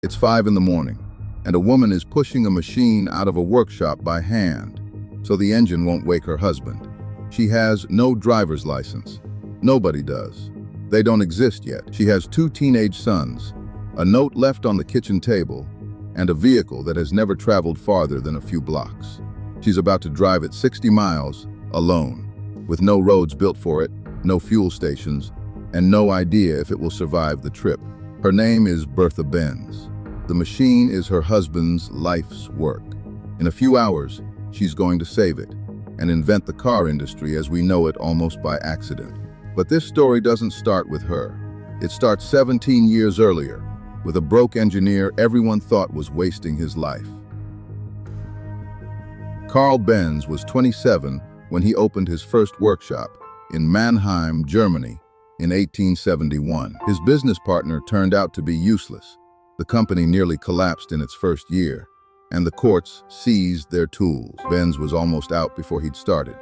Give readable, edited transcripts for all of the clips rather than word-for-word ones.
It's 5 in the morning, and a woman is pushing a machine out of a workshop by hand, so the engine won't wake her husband. She has no driver's license. Nobody does. They don't exist yet. She has 2 teenage sons, a note left on the kitchen table, and a vehicle that has never traveled farther than a few blocks. She's about to drive at 60 miles, alone, with no roads built for it, no fuel stations, and no idea if it will survive the trip. Her name is Bertha Benz. The machine is her husband's life's work. In a few hours, she's going to save it and invent the car industry as we know it almost by accident. But this story doesn't start with her. It starts 17 years earlier, with a broke engineer everyone thought was wasting his life. Karl Benz was 27 when he opened his first workshop in Mannheim, Germany, in 1871. His business partner turned out to be useless. The company nearly collapsed in its first year, and the courts seized their tools. Benz was almost out before he'd started.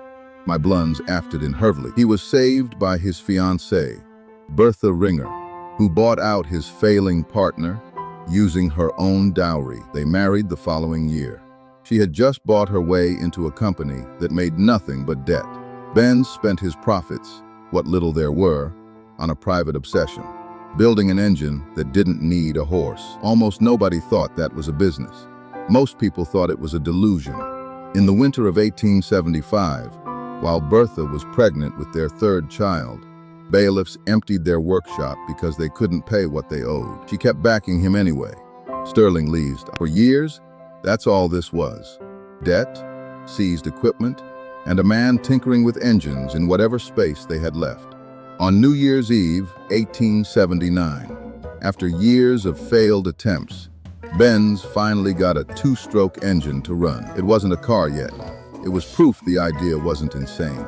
My blunds afted in Hervely. He was saved by his fiancée, Bertha Ringer, who bought out his failing partner using her own dowry. They married the following year. She had just bought her way into a company that made nothing but debt. Benz spent his profits, what little there were, on a private obsession, building an engine that didn't need a horse. Almost nobody thought that was a business. Most people thought it was a delusion. In the winter of 1875, while Bertha was pregnant with their third child, bailiffs emptied their workshop because they couldn't pay what they owed. She kept backing him anyway. Sterling leased. For years, that's all this was. Debt, seized equipment, and a man tinkering with engines in whatever space they had left. On New Year's Eve, 1879, after years of failed attempts, Benz finally got a 2-stroke engine to run. It wasn't a car yet. It was proof the idea wasn't insane.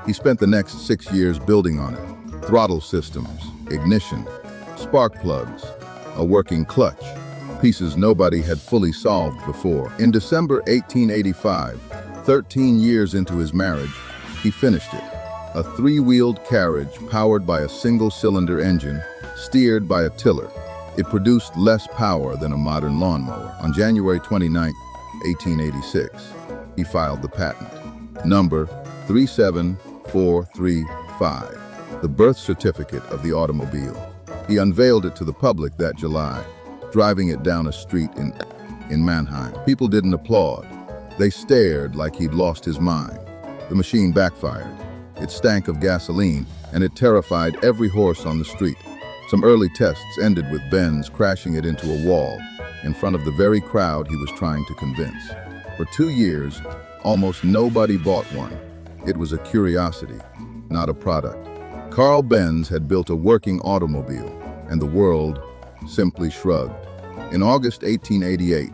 He spent the next 6 years building on it. Throttle systems, ignition, spark plugs, a working clutch, pieces nobody had fully solved before. In December 1885, 13 years into his marriage, he finished it. A 3-wheeled carriage powered by a single-cylinder engine, steered by a tiller. It produced less power than a modern lawnmower. On January 29, 1886, he filed the patent, number 37435, the birth certificate of the automobile. He unveiled it to the public that July, driving it down a street in Mannheim. People didn't applaud. They stared like he'd lost his mind. The machine backfired. It stank of gasoline, and it terrified every horse on the street. Some early tests ended with Benz crashing it into a wall in front of the very crowd he was trying to convince. For 2 years, almost nobody bought one. It was a curiosity, not a product. Karl Benz had built a working automobile, and the world simply shrugged. In August 1888,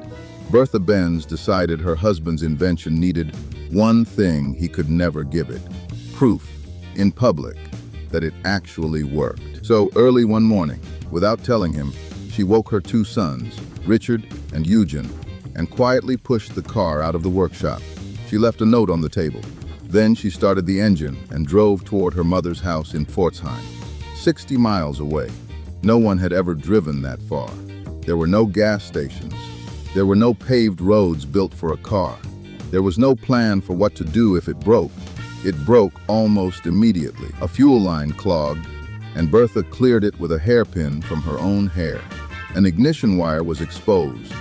Bertha Benz decided her husband's invention needed one thing he could never give it: proof, in public, that it actually worked. So early one morning, without telling him, she woke her 2 sons, Richard and Eugen, and quietly pushed the car out of the workshop. She left a note on the table. Then she started the engine and drove toward her mother's house in Pforzheim, 60 miles away. No one had ever driven that far. There were no gas stations. There were no paved roads built for a car. There was no plan for what to do if it broke. It broke almost immediately. A fuel line clogged, and Bertha cleared it with a hairpin from her own hair. An ignition wire was exposed,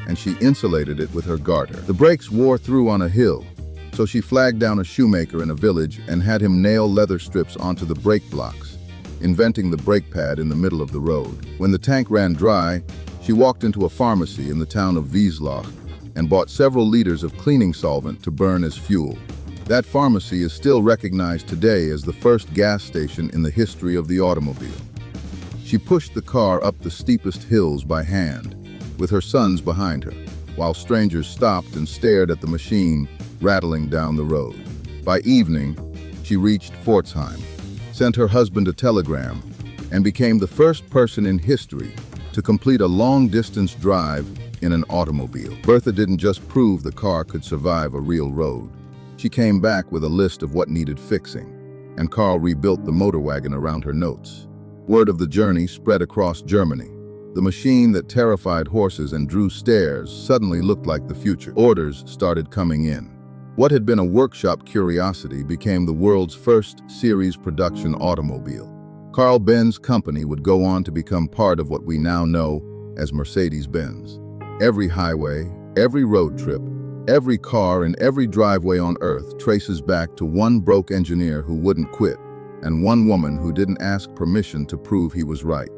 and she insulated it with her garter. The brakes wore through on a hill, so she flagged down a shoemaker in a village and had him nail leather strips onto the brake blocks, inventing the brake pad in the middle of the road. When the tank ran dry, she walked into a pharmacy in the town of Wieslach and bought several liters of cleaning solvent to burn as fuel. That pharmacy is still recognized today as the first gas station in the history of the automobile. She pushed the car up the steepest hills by hand, with her sons behind her, while strangers stopped and stared at the machine rattling down the road. By evening, she reached Pforzheim, sent her husband a telegram, and became the first person in history to complete a long-distance drive in an automobile. Bertha didn't just prove the car could survive a real road. She came back with a list of what needed fixing, and Karl rebuilt the motor wagon around her notes. Word of the journey spread across Germany. The machine that terrified horses and drew stares suddenly looked like the future. Orders started coming in. What had been a workshop curiosity became the world's first series production automobile. Karl Benz company would go on to become part of what we now know as Mercedes-Benz. Every highway, every road trip, every car and every driveway on Earth traces back to one broke engineer who wouldn't quit, and one woman who didn't ask permission to prove he was right.